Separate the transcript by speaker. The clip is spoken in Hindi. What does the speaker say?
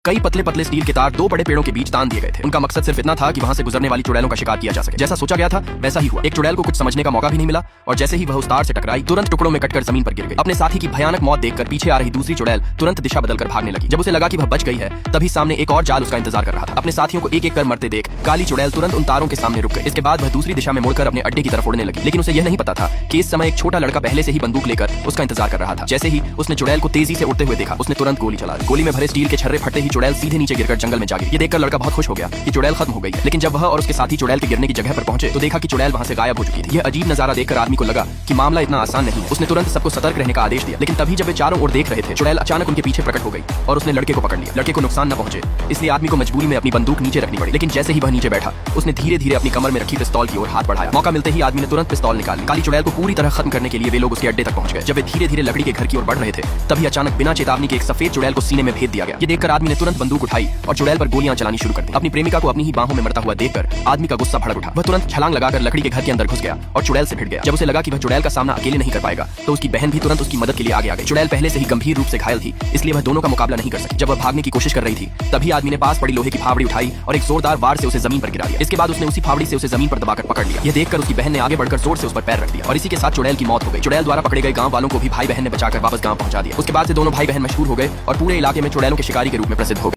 Speaker 1: कई पतले पतले स्टील के तार दो बड़े पेड़ों के बीच तान दिए गए थे। उनका मकसद सिर्फ इतना था कि वहां से गुजरने वाली चुड़ैलों का शिकार किया जा सके। जैसा सोचा गया था वैसा ही हुआ। एक चुड़ैल को कुछ समझने का मौका भी नहीं मिला और जैसे ही वह उस तार से टकराई तुरंत टुकड़ों में कटकर जमीन पर गिर गई। अपने साथी की भयानक मौत देखकर पीछे आ रही दूसरी चुड़ैल तुरंत दिशा बदलकर भागने लगी। जब उसे लगा कि वह बच गई है तभी सामने एक और जाल उसका इंतजार कर रहा था। अपने साथियों को एक एक कर मरते देख काली चुड़ैल तुरंत उन तारों के सामने रुक गई। इसके बाद वह दूसरी दिशा में मुड़कर अपने अड्डे की तरफ उड़ने लगी, लेकिन उसे यह नहीं पता था कि इस समय एक छोटा लड़का पहले से ही बंदूक लेकर उसका इंतजार कर रहा था। जैसे ही उसने चुड़ैल को तेजी से उड़ते हुए देखा उसने तुरंत गोली चला दी। गोली में भरे स्टील के छर्रे फटते ही चुड़ैल सीधे नीचे गिरकर जंगल में जा गई। ये देखकर लड़का बहुत खुश हो गया कि चुड़ैल खत्म हो गई है। लेकिन जब वह और उसके साथी चुड़ैल के गिरने की जगह पर पहुंचे तो देखा कि चुड़ैल वहां से गायब हो चुकी थी। यह अजीब नजारा देखकर आदमी को लगा कि मामला इतना आसान नहीं है। उसने तुरंत सबको सतर्क रहने का आदेश दिया, लेकिन तभी जब वे चारों ओर देख रहे थे चुड़ैल अचानक उनके पीछे प्रकट हो गई और उसने लड़के को पकड़ लिया। लड़के को नुकसान न पहुंचे इसलिए आदमी को मजबूरी में अपनी बंदूक नीचे रखनी पड़ी। लेकिन जैसे ही वह नीचे बैठा उसने धीरे धीरे अपनी कमर में रखी पिस्तौल की ओर हाथ बढ़ाया। मौका मिलते ही आदमी ने तुरंत पिस्तौल निकाल ली। काली चुड़ैल को पूरी तरह खत्म करने के लिए वे लोग उसके अड्डे तक पहुंच गए। जब वे धीरे धीरे लकड़ी के घर की ओर बढ़ रहे थे तभी अचानक बिना चेतावनी के एक सफेद चुड़ैल को सीने में भेद दिया गया। ये देखकर आदमी ने तुरंत बंदूक उठाई और चुड़ैल पर गोलियां चलानी शुरू कर दी। अपनी प्रेमिका को अपनी ही बाहों में मरता हुआ देखकर आदमी का गुस्सा भड़क उठा। वह तुरंत छलांग लगाकर लकड़ी के घर के अंदर घुस गया और चुड़ैल से भिड़ गया। जब उसे लगा कि वह चुड़ैल का सामना अकेले नहीं कर पाएगा तो उसकी बहन भी तुरंत उसकी मदद के लिए आगे आ गई। चुड़ैल पहले से ही गंभीर रूप से घायल थी इसलिए वह दोनों का मुकाबला नहीं कर सकी। जब वह भागने की कोशिश कर रही थी तभी आदमी ने पास पड़ी लोहे की फावड़ी उठाई और एक जोरदार वार से उसे जमीन पर गिरा दिया। इसके बाद उसने उसी फावड़ी से उसे जमीन पर दबाकर पकड़ लिया। यह देखकर उसकी बहन ने आगे बढ़कर जोर से उस पर पैर रख दिया और इसी के साथ चुड़ैल की मौत हो गई। चुड़ैल द्वारा पकड़े गए गांव वालों को भी भाई बहन ने बचाकर वापस गांव पहुंचा दिया। उसके बाद से दोनों भाई बहन मशहूर हो गए और पूरे इलाके में चुड़ैलों के शिकारी के रूप में प्रसिद्ध हो गए।